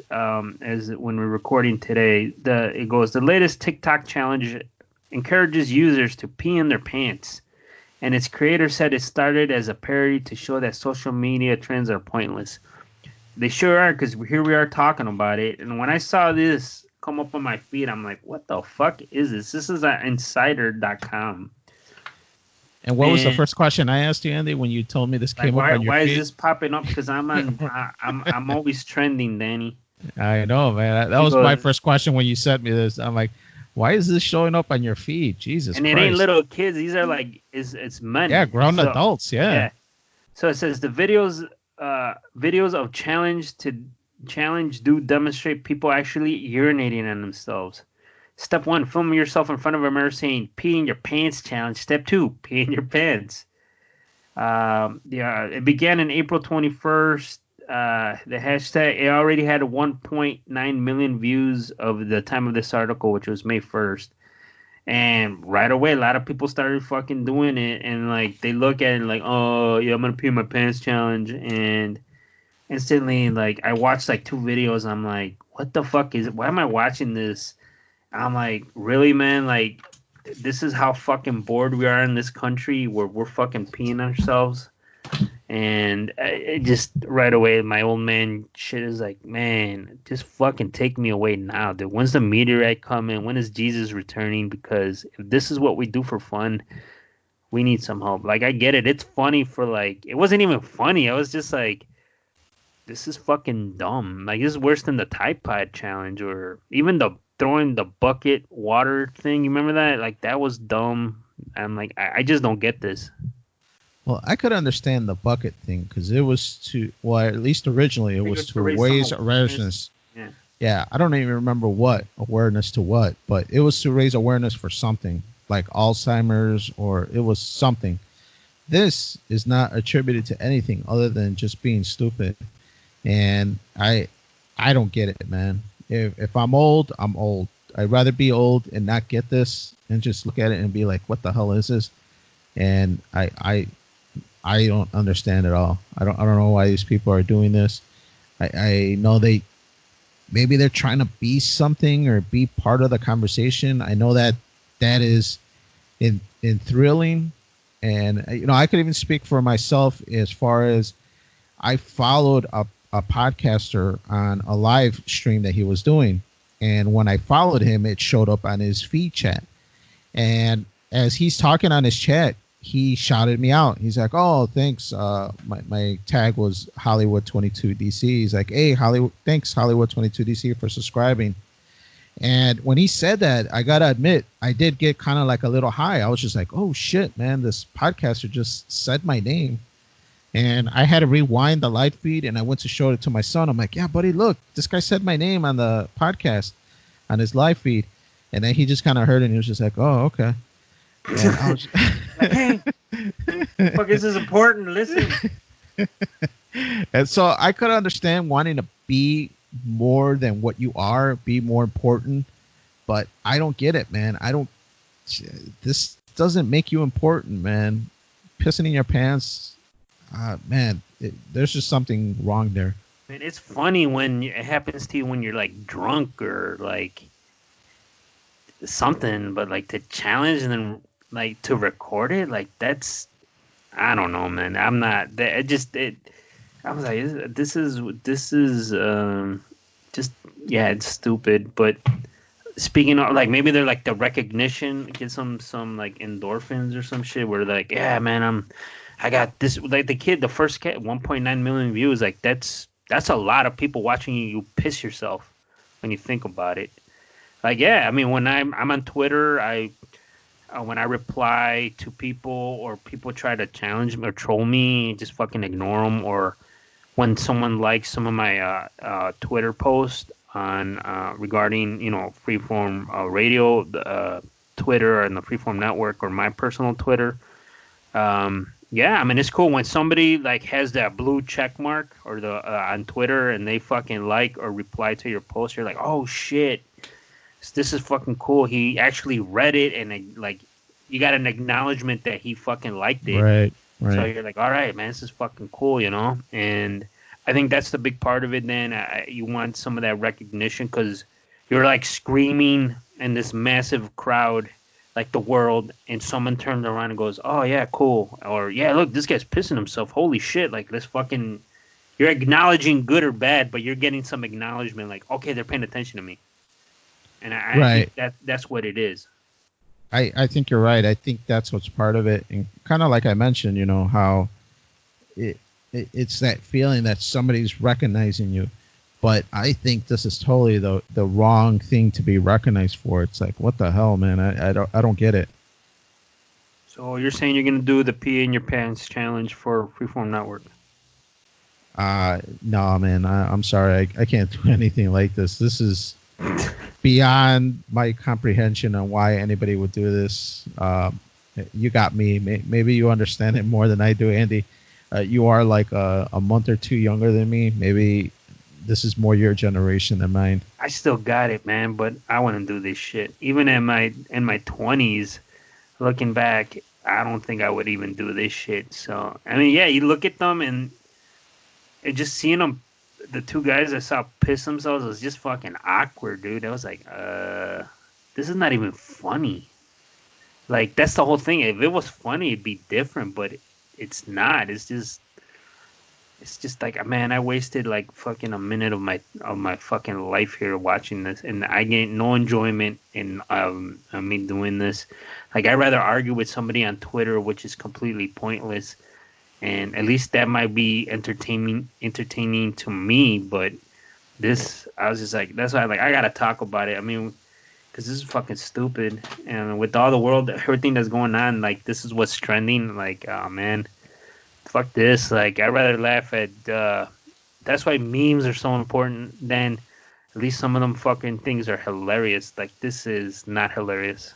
as when we're recording today. It goes, the latest TikTok challenge encourages users to pee in their pants. And its creator said it started as a parody to show that social media trends are pointless. They sure are, because here we are talking about it. And when I saw this come up on my feed, I'm like, what the fuck is this? This is at insider.com. And what was the first question I asked you, Andy, when you told me this came up on your feed? Why is this popping up? Because I'm always trending, Danny. I know, man. That was my first question when you sent me this. I'm like, why is this showing up on your feed? Jesus Christ. And it ain't little kids. These are like, it's men. Yeah, grown adults, yeah. So it says the videos of challenge do demonstrate people actually urinating on themselves. Step 1, film yourself in front of a mirror saying pee in your pants challenge. Step 2, pee in your pants. It began on April 21st. the hashtag. It already had 1.9 million views of the time of this article, which was May 1st. And right away, a lot of people started fucking doing it, and like they look at it like, oh yeah, I'm gonna pee my pants challenge, and instantly, like I watched like two videos. I'm like, what the fuck is it? Why am I watching this? I'm like, really, man? Like, this is how fucking bored we are in this country, where we're fucking peeing ourselves. And it just right away, my old man shit is like, man, just fucking take me away now, dude. When's the meteorite coming? When is Jesus returning? Because if this is what we do for fun, we need some help. Like, I get it. It's funny for like, it wasn't even funny. I was just like, this is fucking dumb. Like, this is worse than the Tide Pod challenge or even the throwing the bucket water thing. You remember that? Like, that was dumb. I'm like, I just don't get this. Well, I could understand the bucket thing because it was to, well, at least originally it was to raise awareness. Yeah. Yeah, I don't even remember what awareness to what, but it was to raise awareness for something like Alzheimer's, or it was something. This is not attributed to anything other than just being stupid, and I don't get it, man. If I'm old, I'm old. I'd rather be old and not get this and just look at it and be like, what the hell is this? And I don't understand at all. I don't know why these people are doing this. I know maybe they're trying to be something or be part of the conversation. I know that is in thrilling, and I could even speak for myself as far as I followed a podcaster on a live stream that he was doing, and when I followed him, it showed up on his feed chat, and as he's talking on his chat, he shouted me out. He's like, "Oh, thanks. My tag was Hollywood 22 DC." He's like, "Hey, thanks Hollywood 22 DC for subscribing." And when he said that, I gotta admit, I did get kind of like a little high. I was just like, "Oh shit, man! This podcaster just said my name." And I had to rewind the live feed, and I went to show it to my son. I'm like, "Yeah, buddy, look, this guy said my name on the podcast, on his live feed." And then he just kind of heard it, and he was just like, "Oh, okay." And I was like, hey, fuck, this is important. Listen. And so I could understand wanting to be more than what you are, be more important, but I don't get it, man. This doesn't make you important, man. Pissing in your pants, man, there's just something wrong there. Man, it's funny when it happens to you when you're like drunk or like something, but like to challenge and then like to record it, like that's, I don't know, man. I'm not. I was like, this is just, yeah, it's stupid. But speaking of, like, maybe they're like the recognition, get some like endorphins or some shit where they're like, yeah, man, I got this. Like the first cat, 1.9 million views. Like that's a lot of people watching you piss yourself when you think about it. Like, yeah, I mean, when I'm on Twitter, when I reply to people or people try to challenge me or troll me, just fucking ignore them. Or when someone likes some of my Twitter posts on regarding Freeform Radio, Twitter and the Freeform Network, or my personal Twitter. Yeah, I mean, it's cool when somebody like has that blue check mark or the on Twitter and they fucking like or reply to your post. You're like, oh shit. This is fucking cool. He actually read it, and like you got an acknowledgement that he fucking liked it. Right. So you're like, all right, man, this is fucking cool, And I think that's the big part of it. Then you want some of that recognition because you're like screaming in this massive crowd, like the world, and someone turns around and goes, "Oh yeah, cool," or "Yeah, look, this guy's pissing himself. Holy shit!" Like let's fucking. You're acknowledging good or bad, but you're getting some acknowledgement, like, okay, they're paying attention to me. And I think that's what it is. I think you're right. I think that's what's part of it. And kind of like I mentioned, how it's that feeling that somebody's recognizing you. But I think this is totally the wrong thing to be recognized for. It's like, what the hell, man? I don't get it. So you're saying you're going to do the pee in your pants challenge for Freeform Network? No, man. I'm sorry. I can't do anything like this. This is beyond my comprehension on why anybody would do this. You got me. Maybe you understand it more than I do, Andy. you are like a month or two younger than me. Maybe this is more your generation than mine. I still got it, man, but I wouldn't do this shit. Even in my 20s, looking back, I don't think I would even do this shit. So, I mean, yeah, you look at them and just seeing them, the two guys I saw piss themselves was just fucking awkward, dude. I was like, this is not even funny. Like, that's the whole thing. If it was funny, it'd be different, but it's not. It's just like, man, I wasted like fucking a minute of my fucking life here watching this, and I get no enjoyment in me doing this. Like, I'd rather argue with somebody on Twitter, which is completely pointless, and at least that might be entertaining to me. But this, I was just like, that's why I gotta talk about it. I mean, because this is fucking stupid, and with all the world, everything that's going on, like this is what's trending. Like, oh man, fuck this. Like, I'd rather laugh at. That's why memes are so important. Then at least some of them fucking things are hilarious. Like, this is not hilarious.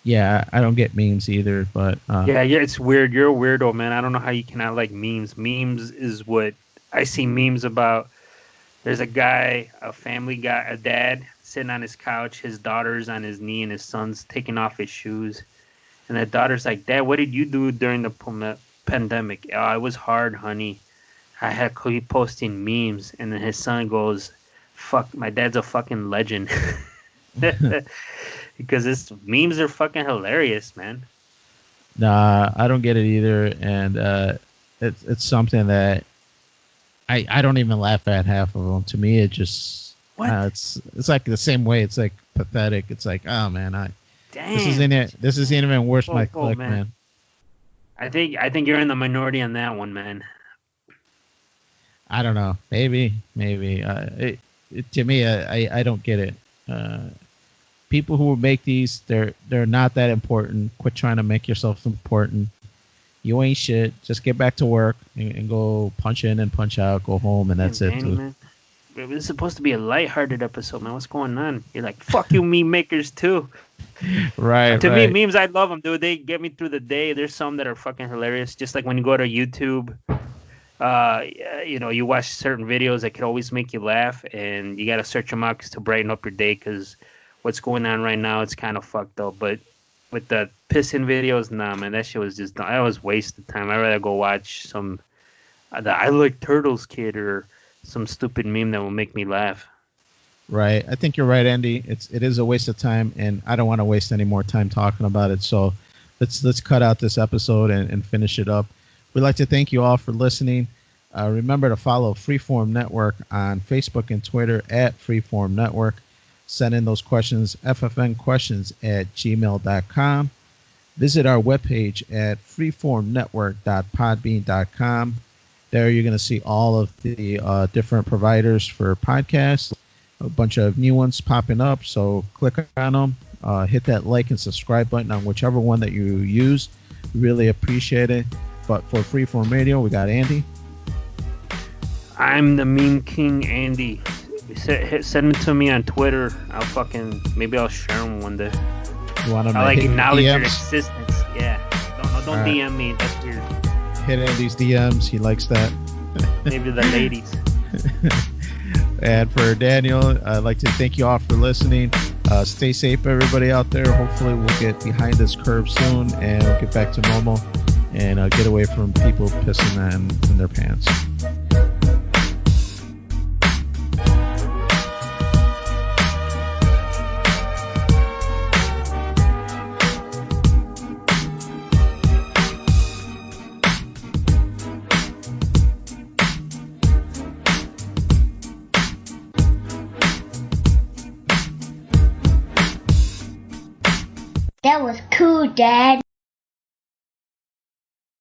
Yeah, I don't get memes either, but Yeah, it's weird. You're a weirdo, man. I don't know how you cannot like memes. Memes is what I see memes about. There's a guy, a family guy, a dad sitting on his couch, his daughter's on his knee, and his son's taking off his shoes. And the daughter's like, Dad, what did you do during the pandemic? Oh, it was hard, honey. I had to keep posting memes. And then his son goes, fuck, my dad's a fucking legend. Because memes are fucking hilarious, man. nah, I don't get it either, and it's something that I don't even laugh at half of them. To me, it just What? it's like the same way. It's like pathetic. It's like, oh man, Damn. this isn't even worth my Oh, click, man. I think you're in the minority on that one, man. I don't know. Maybe. To me, I don't get it. People who make these, they're not that important. Quit trying to make yourself important. You ain't shit. Just get back to work and go punch in and punch out. Go home, and that's it, Danny, dude. man. This is supposed to be a lighthearted episode, man. What's going on? You're like, fuck you, meme makers, too. Right. To me, Right. memes, I love them, dude. They get me through the day. There's some that are fucking hilarious. Just like when you go to YouTube, you watch certain videos that could always make you laugh, and you got to search them out to brighten up your day, because what's going on right now, it's kind of fucked up. But with the pissing videos, nah, man, that shit was just, I was wasted time. I'd rather go watch some, the I Like Turtles kid, or some stupid meme that will make me laugh. Right. I think you're right, Andy. It is a waste of time, and I don't want to waste any more time talking about it. So let's cut out this episode and finish it up. We'd like to thank you all for listening. Remember to follow Freeform Network on Facebook and Twitter at Freeform Network. Send in those questions, ffnquestions@gmail.com. Visit our webpage at freeformnetwork.podbean.com. There you're going to see all of the different providers for podcasts, a bunch of new ones popping up. So click on them, hit that like and subscribe button on whichever one that you use. Really appreciate it. But for Freeform Radio, we got Andy. I'm the meme king, Andy. Send it to me on Twitter. Maybe I'll share them one day. You want to I like acknowledge your DMs? existence. Yeah. Don't All right. DM me. That's weird. Hit Andy's DMs. He likes that. Maybe the ladies. And for Daniel, I'd like to thank you all for listening. Stay safe, everybody out there. Hopefully, we'll get behind this curve soon and we'll get back to normal and get away from people pissing in their pants. That was cool, Dad.